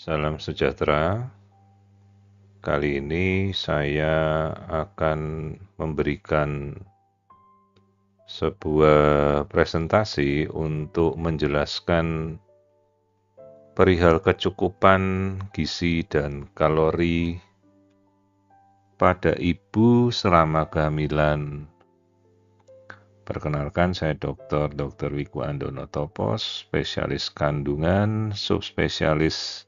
Salam sejahtera. Kali ini saya akan memberikan sebuah presentasi untuk menjelaskan perihal kecukupan gizi dan kalori pada ibu selama kehamilan. Perkenalkan, saya Dr. Wiku Andono Topos, spesialis kandungan, subspesialis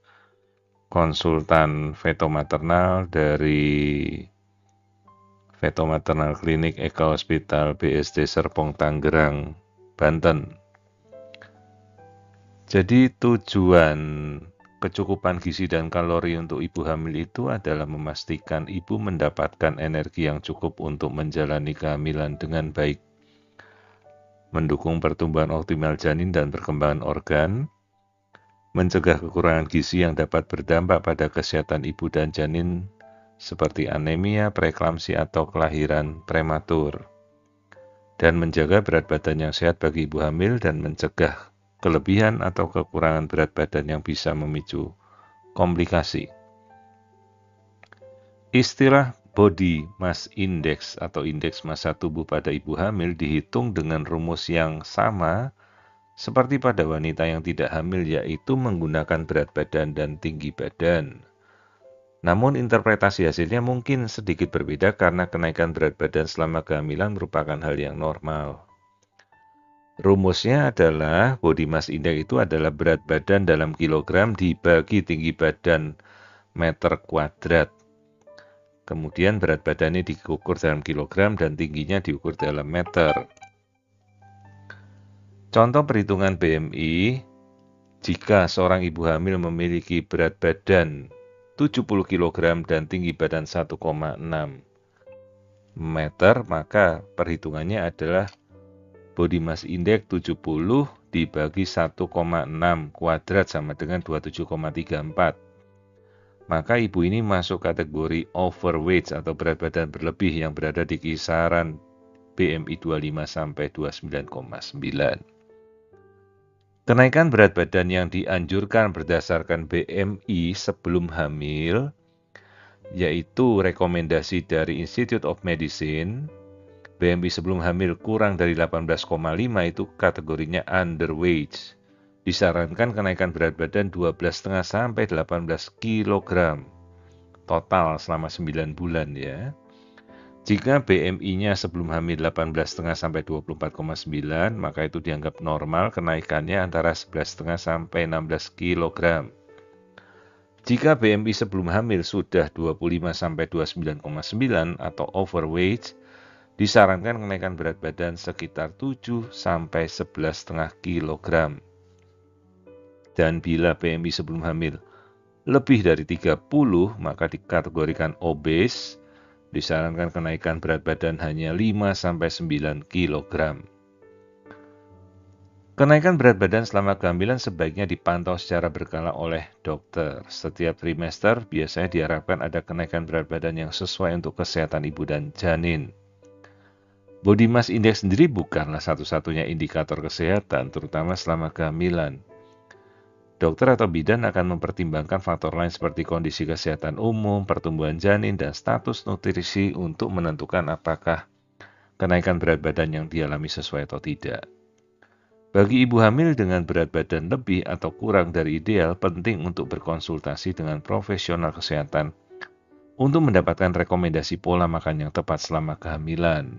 konsultan feto maternal dari Feto Maternal Klinik Eka Hospital BSD Serpong Tangerang, Banten. Jadi tujuan kecukupan gizi dan kalori untuk ibu hamil itu adalah memastikan ibu mendapatkan energi yang cukup untuk menjalani kehamilan dengan baik, mendukung pertumbuhan optimal janin dan perkembangan organ, mencegah kekurangan gizi yang dapat berdampak pada kesehatan ibu dan janin seperti anemia, preeklamsi, atau kelahiran prematur, dan menjaga berat badan yang sehat bagi ibu hamil dan mencegah kelebihan atau kekurangan berat badan yang bisa memicu komplikasi. Istilah body mass index atau indeks massa tubuh pada ibu hamil dihitung dengan rumus yang sama seperti pada wanita yang tidak hamil, yaitu menggunakan berat badan dan tinggi badan. Namun interpretasi hasilnya mungkin sedikit berbeda karena kenaikan berat badan selama kehamilan merupakan hal yang normal. Rumusnya adalah body mass index itu adalah berat badan dalam kilogram dibagi tinggi badan meter kuadrat. Kemudian berat badannya diukur dalam kilogram dan tingginya diukur dalam meter. Contoh perhitungan BMI, jika seorang ibu hamil memiliki berat badan 70 kg dan tinggi badan 1,6 meter, maka perhitungannya adalah body mass index 70 dibagi 1,6 kuadrat sama dengan 27,34. Maka ibu ini masuk kategori overweight atau berat badan berlebih yang berada di kisaran BMI 25 sampai 29,9. Kenaikan berat badan yang dianjurkan berdasarkan BMI sebelum hamil, yaitu rekomendasi dari Institute of Medicine, BMI sebelum hamil kurang dari 18,5 itu kategorinya underweight. Disarankan kenaikan berat badan 12,5 sampai 18 kg total selama 9 bulan ya. Jika BMI-nya sebelum hamil 18,5 sampai 24,9, maka itu dianggap normal, kenaikannya antara 11,5 sampai 16 kg. Jika BMI sebelum hamil sudah 25 sampai 29,9 atau overweight, disarankan kenaikan berat badan sekitar 7 sampai 11,5 kg. Dan bila BMI sebelum hamil lebih dari 30, maka dikategorikan obes, disarankan kenaikan berat badan hanya 5 sampai 9 kg. Kenaikan berat badan selama kehamilan sebaiknya dipantau secara berkala oleh dokter. Setiap trimester biasanya diharapkan ada kenaikan berat badan yang sesuai untuk kesehatan ibu dan janin. Body mass index sendiri bukanlah satu-satunya indikator kesehatan, terutama selama kehamilan. Dokter atau bidan akan mempertimbangkan faktor lain seperti kondisi kesehatan umum, pertumbuhan janin, dan status nutrisi untuk menentukan apakah kenaikan berat badan yang dialami sesuai atau tidak. Bagi ibu hamil dengan berat badan lebih atau kurang dari ideal, penting untuk berkonsultasi dengan profesional kesehatan untuk mendapatkan rekomendasi pola makan yang tepat selama kehamilan.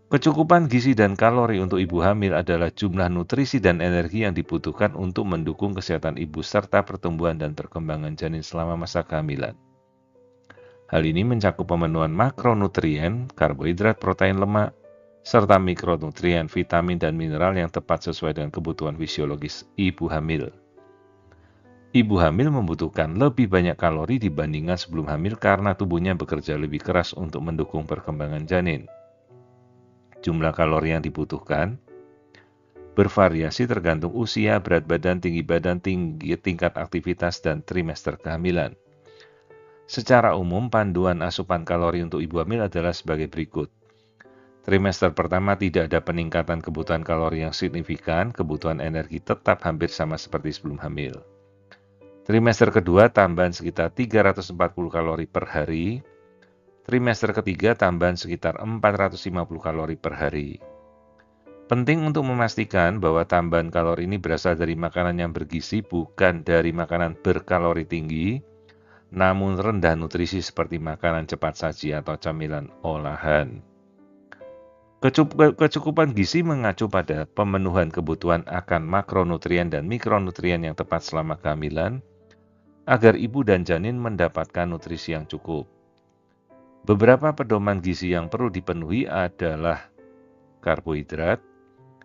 Kecukupan gizi dan kalori untuk ibu hamil adalah jumlah nutrisi dan energi yang dibutuhkan untuk mendukung kesehatan ibu serta pertumbuhan dan perkembangan janin selama masa kehamilan. Hal ini mencakup pemenuhan makronutrien, karbohidrat, protein, lemak, serta mikronutrien, vitamin, dan mineral yang tepat sesuai dengan kebutuhan fisiologis ibu hamil. Ibu hamil membutuhkan lebih banyak kalori dibandingkan sebelum hamil karena tubuhnya bekerja lebih keras untuk mendukung perkembangan janin. Jumlah kalori yang dibutuhkan bervariasi tergantung usia, berat badan, tinggi badan, tingkat aktivitas, dan trimester kehamilan. Secara umum, panduan asupan kalori untuk ibu hamil adalah sebagai berikut. Trimester pertama tidak ada peningkatan kebutuhan kalori yang signifikan, kebutuhan energi tetap hampir sama seperti sebelum hamil. Trimester kedua tambahan sekitar 340 kalori per hari. Trimester ketiga tambahan sekitar 450 kalori per hari. Penting untuk memastikan bahwa tambahan kalori ini berasal dari makanan yang bergizi, bukan dari makanan berkalori tinggi, namun rendah nutrisi seperti makanan cepat saji atau camilan olahan. Kecukupan gizi mengacu pada pemenuhan kebutuhan akan makronutrien dan mikronutrien yang tepat selama kehamilan, agar ibu dan janin mendapatkan nutrisi yang cukup. Beberapa pedoman gizi yang perlu dipenuhi adalah karbohidrat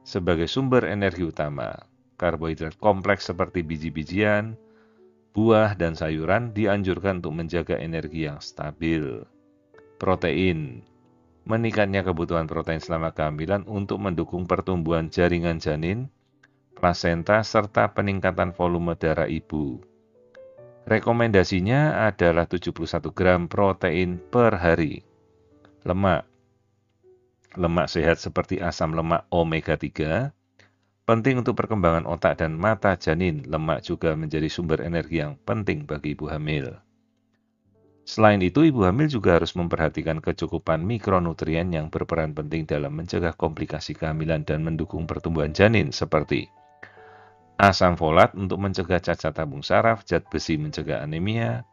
sebagai sumber energi utama. Karbohidrat kompleks seperti biji-bijian, buah, dan sayuran dianjurkan untuk menjaga energi yang stabil. Protein, meningkatnya kebutuhan protein selama kehamilan untuk mendukung pertumbuhan jaringan janin, plasenta, serta peningkatan volume darah ibu. Rekomendasinya adalah 71 gram protein per hari. Lemak sehat seperti asam lemak omega 3, penting untuk perkembangan otak dan mata janin. Lemak juga menjadi sumber energi yang penting bagi ibu hamil. Selain itu, ibu hamil juga harus memperhatikan kecukupan mikronutrien yang berperan penting dalam mencegah komplikasi kehamilan dan mendukung pertumbuhan janin, seperti asam folat untuk mencegah cacat tabung saraf, zat besi mencegah anemia,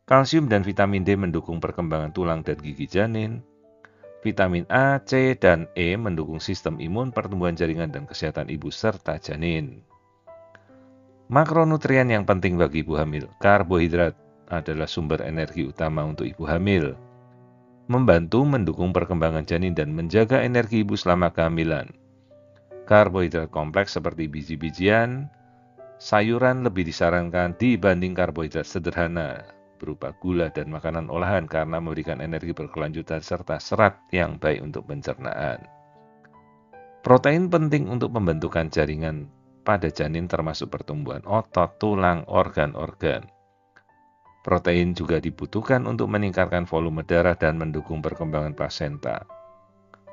kalsium dan vitamin D mendukung perkembangan tulang dan gigi janin, vitamin A, C, dan E mendukung sistem imun, pertumbuhan jaringan, dan kesehatan ibu serta janin. Makronutrien yang penting bagi ibu hamil. Karbohidrat adalah sumber energi utama untuk ibu hamil, membantu mendukung perkembangan janin dan menjaga energi ibu selama kehamilan. Karbohidrat kompleks seperti biji-bijian, sayuran lebih disarankan dibanding karbohidrat sederhana berupa gula dan makanan olahan karena memberikan energi berkelanjutan serta serat yang baik untuk pencernaan. Protein penting untuk pembentukan jaringan pada janin termasuk pertumbuhan otot, tulang, organ-organ. Protein juga dibutuhkan untuk meningkatkan volume darah dan mendukung perkembangan plasenta.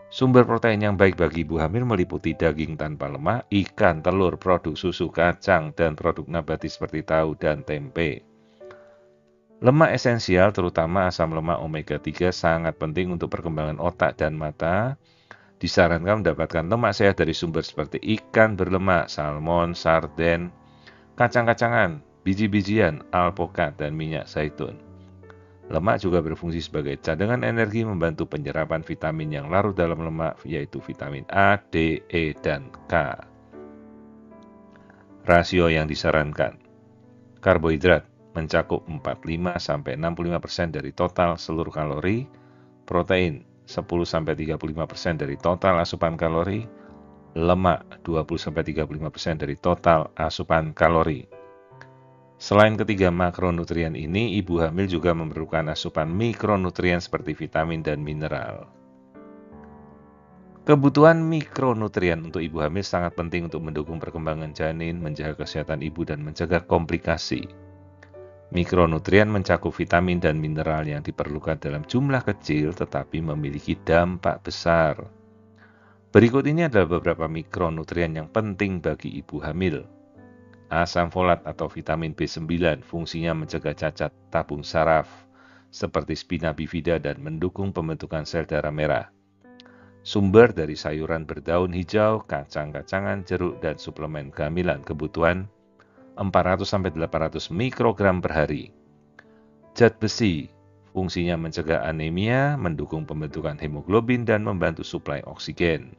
Sumber protein yang baik bagi ibu hamil meliputi daging tanpa lemak, ikan, telur, produk susu, kacang, dan produk nabati seperti tahu dan tempe. Lemak esensial, terutama asam lemak omega 3, sangat penting untuk perkembangan otak dan mata. Disarankan mendapatkan lemak sehat dari sumber seperti ikan berlemak, salmon, sarden, kacang-kacangan, biji-bijian, alpukat, dan minyak zaitun. Lemak juga berfungsi sebagai cadangan energi, membantu penyerapan vitamin yang larut dalam lemak, yaitu vitamin A, D, E, dan K. Rasio yang disarankan. Karbohidrat mencakup 45-65% dari total seluruh kalori, protein 10-35% dari total asupan kalori, lemak 20-35% dari total asupan kalori. Selain ketiga makronutrien ini, ibu hamil juga memerlukan asupan mikronutrien seperti vitamin dan mineral. Kebutuhan mikronutrien untuk ibu hamil sangat penting untuk mendukung perkembangan janin, menjaga kesehatan ibu, dan mencegah komplikasi. Mikronutrien mencakup vitamin dan mineral yang diperlukan dalam jumlah kecil tetapi memiliki dampak besar. Berikut ini adalah beberapa mikronutrien yang penting bagi ibu hamil. Asam folat atau vitamin B9 fungsinya mencegah cacat tabung saraf seperti spina bifida dan mendukung pembentukan sel darah merah. Sumber dari sayuran berdaun hijau, kacang-kacangan, jeruk, dan suplemen kehamilan. Kebutuhan 400-800 mikrogram per hari. Zat besi fungsinya mencegah anemia, mendukung pembentukan hemoglobin, dan membantu suplai oksigen.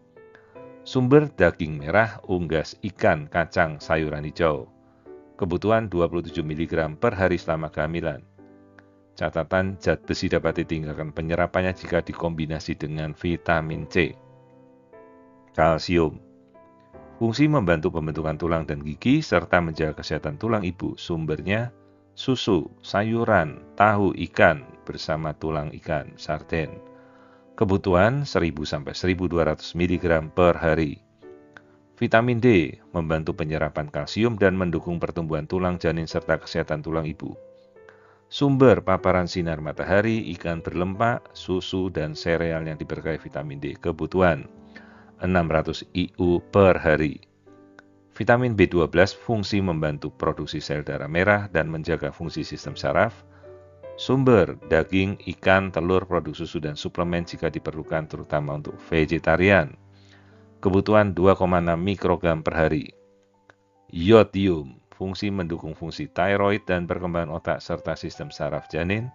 Sumber daging merah, unggas, ikan, kacang, sayuran hijau. Kebutuhan 27 mg per hari selama kehamilan. Catatan, zat besi dapat ditingkatkan penyerapannya jika dikombinasi dengan vitamin C. Kalsium. Fungsi membantu pembentukan tulang dan gigi, serta menjaga kesehatan tulang ibu. Sumbernya susu, sayuran, tahu, ikan, bersama tulang ikan, sarden. Kebutuhan 1000-1200 mg per hari. Vitamin D membantu penyerapan kalsium dan mendukung pertumbuhan tulang janin serta kesehatan tulang ibu. Sumber paparan sinar matahari, ikan berlemak, susu, dan sereal yang diberkahi vitamin D. Kebutuhan 600 IU per hari. Vitamin B12 fungsi membantu produksi sel darah merah dan menjaga fungsi sistem saraf. Sumber daging, ikan, telur, produk susu, dan suplemen jika diperlukan terutama untuk vegetarian. Kebutuhan 2,6 mikrogram per hari. Yodium, fungsi mendukung fungsi tiroid dan perkembangan otak serta sistem saraf janin.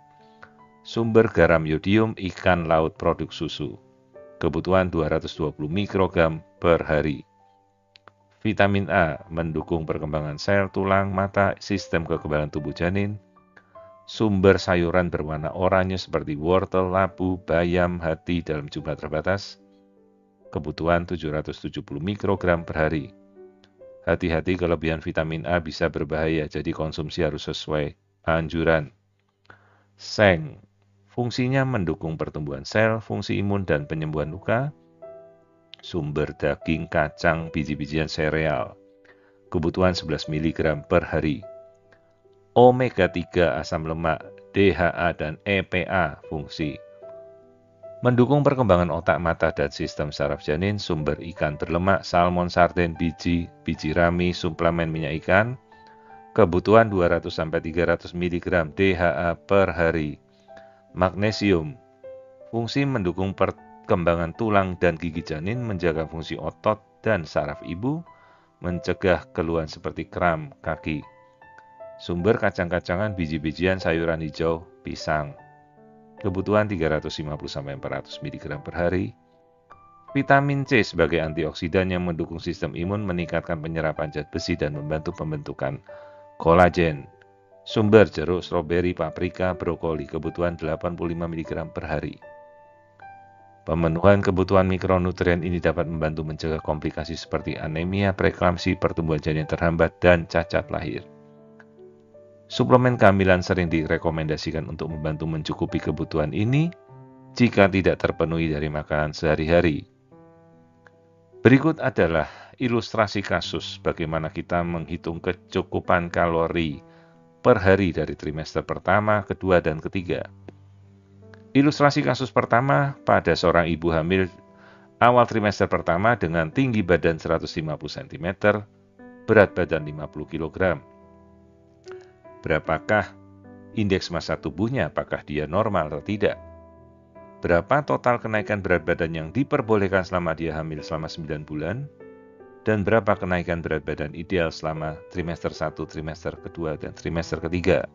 Sumber garam yodium, ikan laut, produk susu. Kebutuhan 220 mikrogram per hari. Vitamin A, mendukung perkembangan sel, tulang, mata, sistem kekebalan tubuh janin. Sumber sayuran berwarna oranye seperti wortel, labu, bayam, hati dalam jumlah terbatas. Kebutuhan 770 mikrogram per hari. Hati-hati, kelebihan vitamin A bisa berbahaya, jadi konsumsi harus sesuai anjuran. Seng, fungsinya mendukung pertumbuhan sel, fungsi imun, dan penyembuhan luka. Sumber daging, kacang, biji-bijian sereal. Kebutuhan 11 mg per hari. Omega 3 asam lemak, DHA, dan EPA fungsi mendukung perkembangan otak, mata, dan sistem saraf janin. Sumber ikan berlemak, salmon, sarden, biji rami, suplemen minyak ikan. Kebutuhan 200-300 mg DHA per hari. Magnesium, fungsi mendukung perkembangan tulang dan gigi janin, menjaga fungsi otot dan saraf ibu, mencegah keluhan seperti kram kaki. Sumber kacang-kacangan, biji-bijian, sayuran hijau, pisang. Kebutuhan 350-400 mg per hari. Vitamin C sebagai antioksidan yang mendukung sistem imun, meningkatkan penyerapan zat besi, dan membantu pembentukan kolagen. Sumber jeruk, stroberi, paprika, brokoli. Kebutuhan 85 mg per hari. Pemenuhan kebutuhan mikronutrien ini dapat membantu mencegah komplikasi seperti anemia, preeklamsi, pertumbuhan janin terhambat, dan cacat lahir. Suplemen kehamilan sering direkomendasikan untuk membantu mencukupi kebutuhan ini jika tidak terpenuhi dari makanan sehari-hari. Berikut adalah ilustrasi kasus bagaimana kita menghitung kecukupan kalori per hari dari trimester pertama, kedua, dan ketiga. Ilustrasi kasus pertama pada seorang ibu hamil awal trimester pertama dengan tinggi badan 150 cm, berat badan 50 kg. Berapakah indeks massa tubuhnya? Apakah dia normal atau tidak? Berapa total kenaikan berat badan yang diperbolehkan selama dia hamil selama 9 bulan? Dan berapa kenaikan berat badan ideal selama trimester 1, trimester kedua, dan trimester ketiga?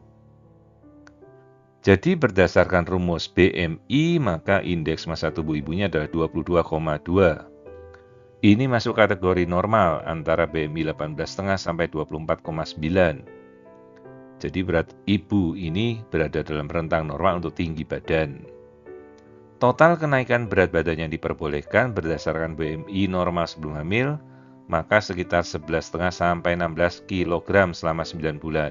Jadi berdasarkan rumus BMI, maka indeks massa tubuh ibunya adalah 22,2. Ini masuk kategori normal antara BMI 18,5 sampai 24,9. Jadi berat ibu ini berada dalam rentang normal untuk tinggi badan. Total kenaikan berat badan yang diperbolehkan berdasarkan BMI normal sebelum hamil, maka sekitar 11,5 sampai 16 kg selama 9 bulan.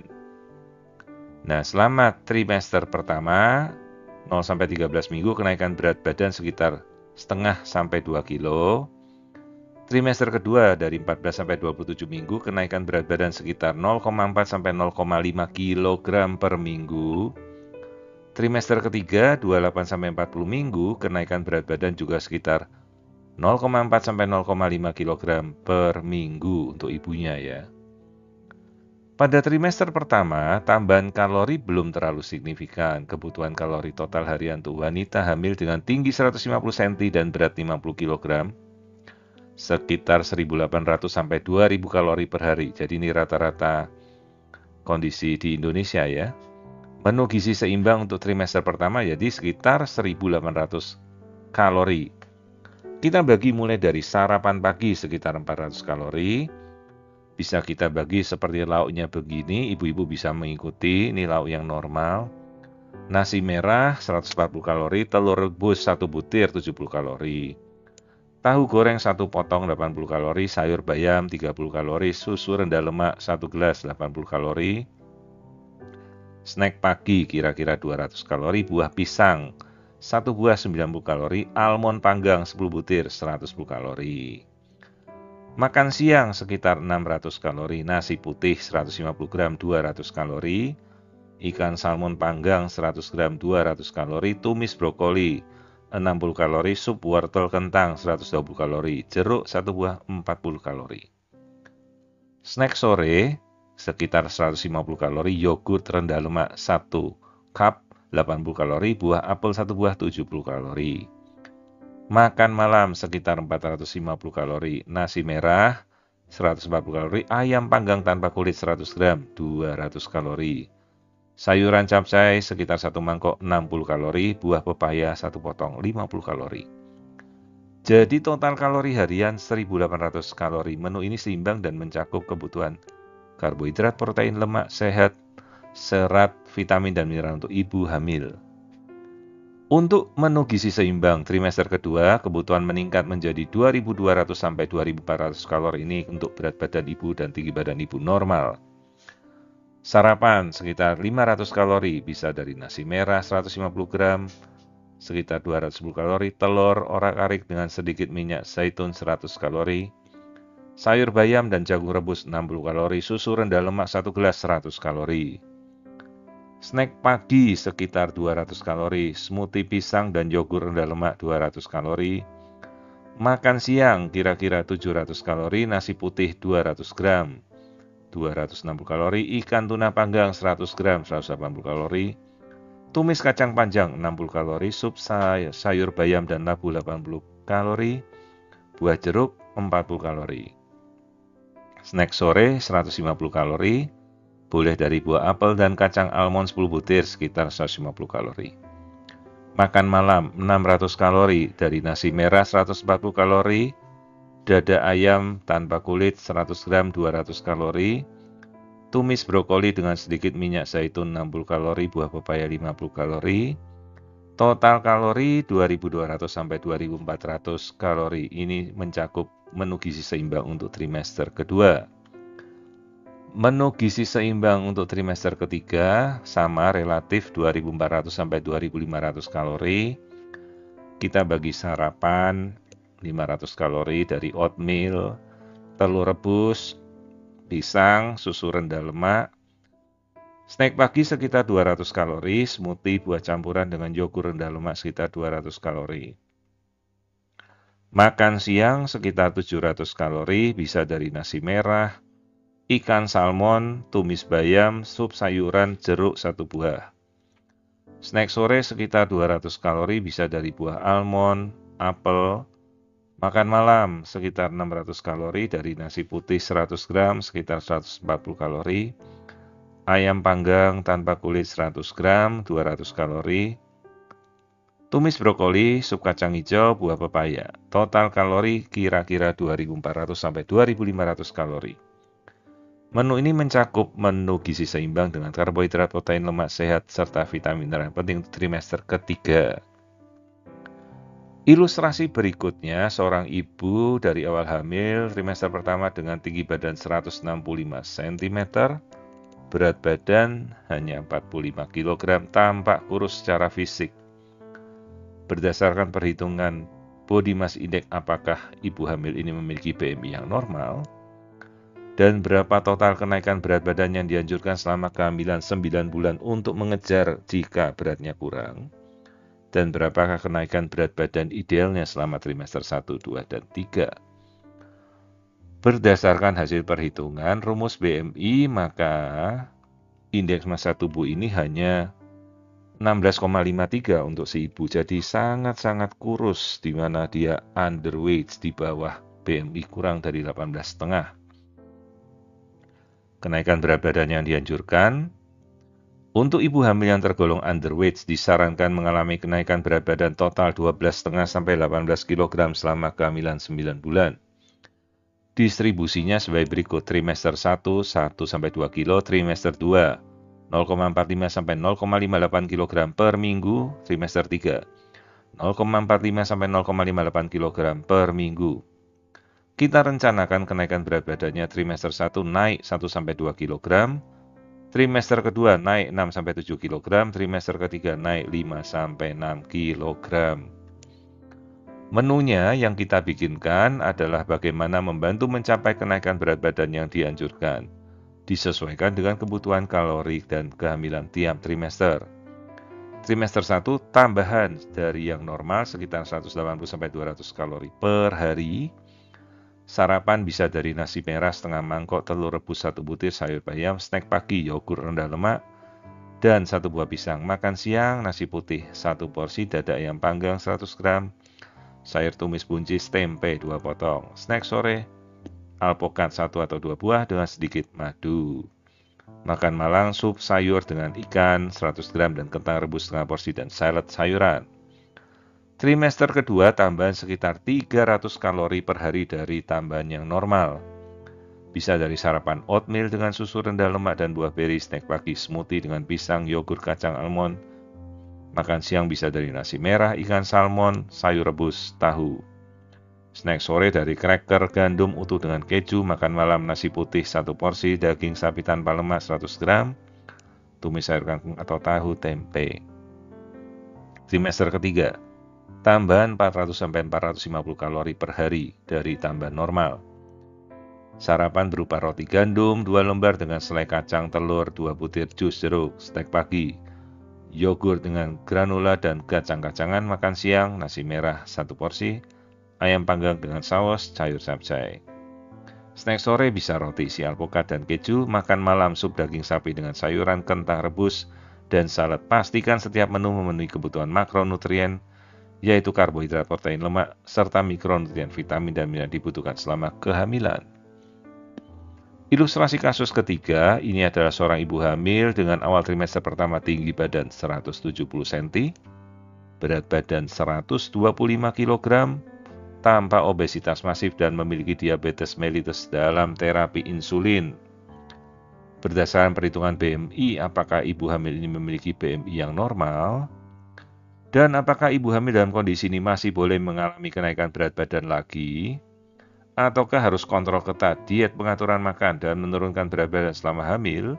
Nah, selama trimester pertama, 0 sampai 13 minggu, kenaikan berat badan sekitar 0,5 sampai 2 kg. Trimester kedua dari 14 sampai 27 minggu, kenaikan berat badan sekitar 0,4 sampai 0,5 kg per minggu. Trimester ketiga 28 sampai 40 minggu, kenaikan berat badan juga sekitar 0,4 sampai 0,5 kg per minggu untuk ibunya ya. Pada trimester pertama, tambahan kalori belum terlalu signifikan. Kebutuhan kalori total harian untuk wanita hamil dengan tinggi 150 cm dan berat 50 kg sekitar 1.800 sampai 2.000 kalori per hari. Jadi ini rata-rata kondisi di Indonesia ya. Menu gizi seimbang untuk trimester pertama jadi sekitar 1.800 kalori. Kita bagi mulai dari sarapan pagi sekitar 400 kalori. Bisa kita bagi seperti lauknya begini, ibu-ibu bisa mengikuti, ini lauk yang normal. Nasi merah 140 kalori, telur rebus 1 butir 70 kalori. Tahu goreng 1 potong 80 kalori, sayur bayam 30 kalori, susu rendah lemak 1 gelas 80 kalori. Snack pagi kira-kira 200 kalori, buah pisang 1 buah 90 kalori, almond panggang 10 butir 110 kalori. Makan siang sekitar 600 kalori, nasi putih 150 gram 200 kalori, ikan salmon panggang 100 gram 200 kalori, tumis brokoli 60 kalori, sup wortel kentang 120 kalori, jeruk 1 buah 40 kalori. Snack sore sekitar 150 kalori, yogurt rendah lemak 1 cup 80 kalori, buah apel 1 buah 70 kalori. Makan malam sekitar 450 kalori, nasi merah 140 kalori, ayam panggang tanpa kulit 100 gram 200 kalori. Sayuran capcay sekitar 1 mangkok 60 kalori, buah pepaya 1 potong 50 kalori. Jadi total kalori harian 1800 kalori. Menu ini seimbang dan mencakup kebutuhan karbohidrat, protein, lemak, sehat, serat, vitamin, dan mineral untuk ibu hamil. Untuk menu gizi seimbang trimester kedua, kebutuhan meningkat menjadi 2200 sampai 2400 kalori ini untuk berat badan ibu dan tinggi badan ibu normal. Sarapan sekitar 500 kalori, bisa dari nasi merah 150 gram, sekitar 210 kalori, telur orak-arik dengan sedikit minyak zaitun 100 kalori, sayur bayam dan jagung rebus 60 kalori, susu rendah lemak 1 gelas 100 kalori. Snack pagi sekitar 200 kalori, smoothie pisang dan yogur rendah lemak 200 kalori. Makan siang kira-kira 700 kalori, nasi putih 200 gram, 260 kalori, ikan tuna panggang 100 gram, 180 kalori. Tumis kacang panjang 60 kalori, sup sayur bayam dan labu 80 kalori, buah jeruk 40 kalori. Snack sore 150 kalori, boleh dari buah apel dan kacang almond 10 butir sekitar 150 kalori. Makan malam 600 kalori, dari nasi merah 140 kalori, dada ayam tanpa kulit 100 gram 200 kalori, tumis brokoli dengan sedikit minyak zaitun 60 kalori, buah pepaya 50 kalori. Total kalori 2200 sampai 2400 kalori. Ini mencakup menu gizi seimbang untuk trimester kedua. Menu gizi seimbang untuk trimester ketiga sama relatif 2400 sampai 2500 kalori. Kita bagi sarapan 500 kalori dari oatmeal, telur rebus, pisang, susu rendah lemak. Snack pagi sekitar 200 kalori, smoothie buah campuran dengan yogur rendah lemak sekitar 200 kalori. Makan siang sekitar 700 kalori, bisa dari nasi merah, ikan salmon, tumis bayam, sup sayuran, jeruk 1 buah. Snack sore sekitar 200 kalori, bisa dari buah almond, apel. Makan malam sekitar 600 kalori, dari nasi putih 100 gram, sekitar 140 kalori. Ayam panggang tanpa kulit 100 gram, 200 kalori. Tumis brokoli, sup kacang hijau, buah pepaya. Total kalori kira-kira 2400 sampai 2500 kalori. Menu ini mencakup menu gizi seimbang dengan karbohidrat, protein, lemak, sehat, serta vitamin yang penting untuk trimester ketiga. Ilustrasi berikutnya, seorang ibu dari awal hamil trimester pertama dengan tinggi badan 165 cm, berat badan hanya 45 kg, tampak kurus secara fisik. Berdasarkan perhitungan body mass index, apakah ibu hamil ini memiliki BMI yang normal? Dan berapa total kenaikan berat badan yang dianjurkan selama kehamilan 9 bulan untuk mengejar jika beratnya kurang? Dan berapakah kenaikan berat badan idealnya selama trimester 1, 2, dan 3? Berdasarkan hasil perhitungan rumus BMI, maka indeks massa tubuh ini hanya 16,53 untuk si ibu. Jadi sangat-sangat kurus, di mana dia underweight, di bawah BMI kurang dari 18,5. Kenaikan berat badan yang dianjurkan untuk ibu hamil yang tergolong underweight disarankan mengalami kenaikan berat badan total 12,5 sampai 18 kg selama kehamilan 9 bulan. Distribusinya sebagai berikut: trimester 1 sampai 2 kg, trimester 2 0,45 sampai 0,58 kg per minggu, trimester 3 0,45 sampai 0,58 kg per minggu. Kita rencanakan kenaikan berat badannya trimester 1 naik 1-2 kg, trimester kedua naik 6-7 kg, trimester ketiga naik 5-6 kg. Menunya yang kita bikinkan adalah bagaimana membantu mencapai kenaikan berat badan yang dianjurkan, disesuaikan dengan kebutuhan kalori dan kehamilan tiap trimester. Trimester 1 tambahan dari yang normal sekitar 180-200 kalori per hari. Sarapan bisa dari nasi merah setengah mangkok, telur rebus 1 butir, sayur bayam, snack pagi, yogur rendah lemak, dan 1 buah pisang. Makan siang, nasi putih 1 porsi, dada ayam panggang 100 gram, sayur tumis buncis, tempe 2 potong. Snack sore, alpukat 1 atau 2 buah dengan sedikit madu. Makan malam, sup sayur dengan ikan 100 gram dan kentang rebus setengah porsi dan salad sayuran. Trimester kedua tambahan sekitar 300 kalori per hari dari tambahan yang normal. Bisa dari sarapan oatmeal dengan susu rendah lemak dan buah beri, snack pagi smoothie dengan pisang, yogur, kacang almond. Makan siang bisa dari nasi merah, ikan salmon, sayur rebus, tahu. Snack sore dari cracker, gandum utuh dengan keju. Makan malam nasi putih 1 porsi, daging sapi tanpa lemak 100 gram, tumis sayur kangkung atau tahu, tempe. Trimester ketiga, tambahan 400-450 kalori per hari dari tambahan normal. Sarapan berupa roti gandum 2 lembar dengan selai kacang, telur, 2 butir jus jeruk, snack pagi, yogur dengan granula dan kacang-kacangan. Makan siang, nasi merah 1 porsi, ayam panggang dengan saus, sayur capcay. Snack sore bisa roti isi alpukat dan keju. Makan malam sup daging sapi dengan sayuran, kentang rebus, dan salad. Pastikan setiap menu memenuhi kebutuhan makronutrien, yaitu karbohidrat, protein, lemak, serta mikronutrien, vitamin, dan mineral dibutuhkan selama kehamilan. Ilustrasi kasus ketiga, ini adalah seorang ibu hamil dengan awal trimester pertama tinggi badan 170 cm, berat badan 125 kg, tanpa obesitas masif dan memiliki diabetes mellitus dalam terapi insulin. Berdasarkan perhitungan BMI, apakah ibu hamil ini memiliki BMI yang normal? Dan apakah ibu hamil dalam kondisi ini masih boleh mengalami kenaikan berat badan lagi? Ataukah harus kontrol ketat, diet, pengaturan makan, dan menurunkan berat badan selama hamil?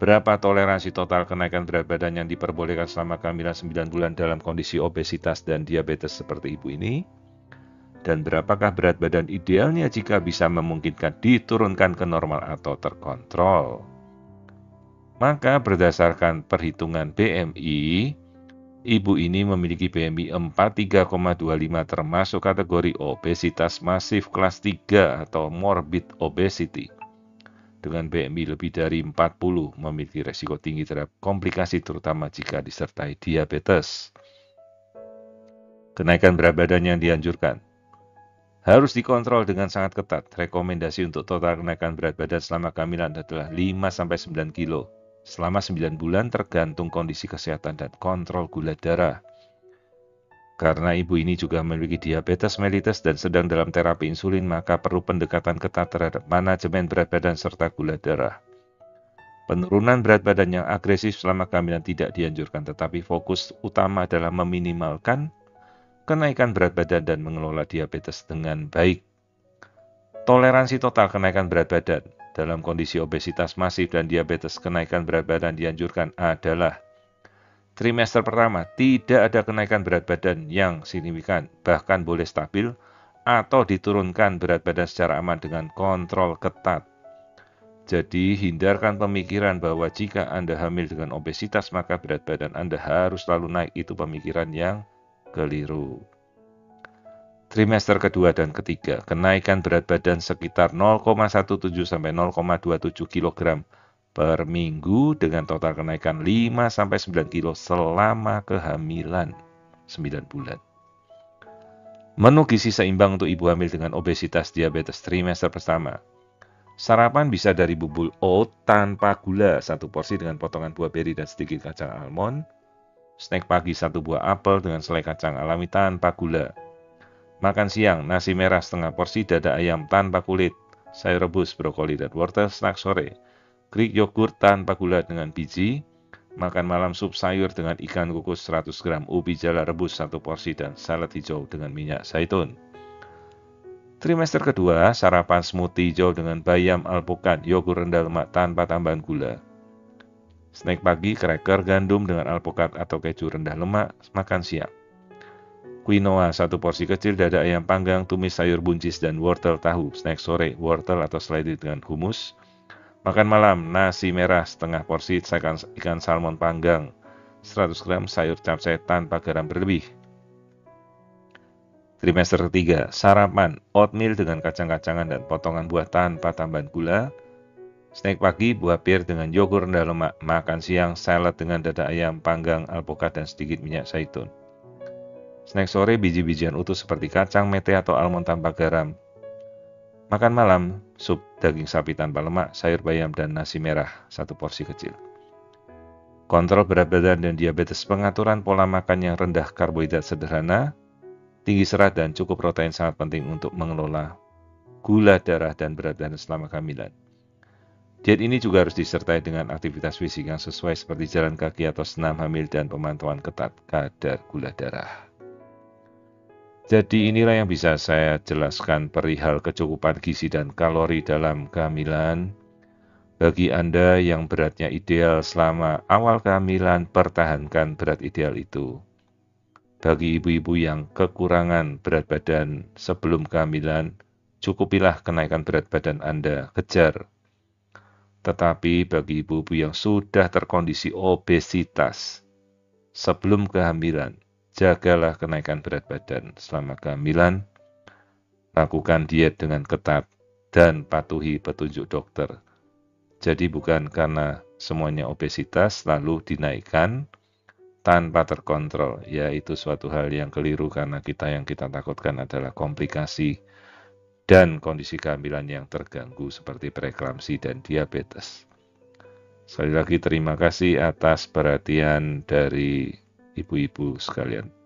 Berapa toleransi total kenaikan berat badan yang diperbolehkan selama kehamilan 9 bulan dalam kondisi obesitas dan diabetes seperti ibu ini? Dan berapakah berat badan idealnya jika bisa memungkinkan diturunkan ke normal atau terkontrol? Maka berdasarkan perhitungan BMI, ibu ini memiliki BMI 43,25 termasuk kategori obesitas masif kelas 3 atau morbid obesity. Dengan BMI lebih dari 40 memiliki resiko tinggi terhadap komplikasi terutama jika disertai diabetes. Kenaikan berat badan yang dianjurkan harus dikontrol dengan sangat ketat. Rekomendasi untuk total kenaikan berat badan selama kehamilan adalah 5-9 kilo. Selama 9 bulan tergantung kondisi kesehatan dan kontrol gula darah. Karena ibu ini juga memiliki diabetes mellitus dan sedang dalam terapi insulin, maka perlu pendekatan ketat terhadap manajemen berat badan serta gula darah. Penurunan berat badan yang agresif selama kehamilan tidak dianjurkan, tetapi fokus utama adalah meminimalkan kenaikan berat badan dan mengelola diabetes dengan baik. Toleransi total kenaikan berat badan dalam kondisi obesitas masif dan diabetes, kenaikan berat badan dianjurkan adalah trimester pertama tidak ada kenaikan berat badan yang signifikan, bahkan boleh stabil atau diturunkan berat badan secara aman dengan kontrol ketat. Jadi hindarkan pemikiran bahwa jika Anda hamil dengan obesitas maka berat badan Anda harus selalu naik. Itu pemikiran yang keliru. Trimester kedua dan ketiga, kenaikan berat badan sekitar 0,17 sampai 0,27 kg per minggu dengan total kenaikan 5 sampai 9 kg selama kehamilan 9 bulan. Menu gizi seimbang untuk ibu hamil dengan obesitas diabetes trimester pertama. Sarapan bisa dari bubur oat tanpa gula 1 porsi dengan potongan buah beri dan sedikit kacang almond. Snack pagi 1 buah apel dengan selai kacang alami tanpa gula. Makan siang, nasi merah setengah porsi, dada ayam tanpa kulit, sayur rebus, brokoli, dan wortel. Snack sore, Greek yogurt tanpa gula dengan biji. Makan malam sup sayur dengan ikan kukus 100 gram, ubi jala rebus 1 porsi, dan salad hijau dengan minyak zaitun. Trimester kedua, sarapan smoothie hijau dengan bayam, alpukat, yogur rendah lemak tanpa tambahan gula. Snack pagi, cracker gandum dengan alpukat atau keju rendah lemak. Makan siang, quinoa 1 porsi kecil, dada ayam panggang, tumis sayur buncis, dan wortel tahu. Snack sore, wortel atau seledri dengan humus. Makan malam, nasi merah setengah porsi, ikan salmon panggang 100 gram, sayur capcay tanpa garam berlebih. Trimester ketiga, sarapan, oatmeal dengan kacang-kacangan dan potongan buah tanpa tambahan gula. Snack pagi, buah pir dengan yogur rendah lemak. Makan siang, salad dengan dada ayam, panggang, alpukat, dan sedikit minyak zaitun. Snack sore, biji-bijian utuh seperti kacang, mete, atau almond tanpa garam. Makan malam, sup daging sapi tanpa lemak, sayur bayam, dan nasi merah, 1 porsi kecil. Kontrol berat badan dan diabetes, pengaturan pola makan yang rendah karbohidrat sederhana, tinggi serat dan cukup protein sangat penting untuk mengelola gula darah dan berat badan selama kehamilan. Diet ini juga harus disertai dengan aktivitas fisik yang sesuai seperti jalan kaki atau senam hamil dan pemantauan ketat kadar gula darah. Jadi inilah yang bisa saya jelaskan perihal kecukupan gizi dan kalori dalam kehamilan. Bagi Anda yang beratnya ideal selama awal kehamilan, pertahankan berat ideal itu. Bagi ibu-ibu yang kekurangan berat badan sebelum kehamilan, cukupilah kenaikan berat badan Anda, kejar. Tetapi bagi ibu-ibu yang sudah terkondisi obesitas sebelum kehamilan, jagalah kenaikan berat badan selama kehamilan, lakukan diet dengan ketat, dan patuhi petunjuk dokter. Jadi bukan karena semuanya obesitas lalu dinaikkan, tanpa terkontrol, yaitu suatu hal yang keliru karena yang kita takutkan adalah komplikasi dan kondisi kehamilan yang terganggu seperti preeklamsi dan diabetes. Sekali lagi terima kasih atas perhatian dari ibu-ibu sekalian.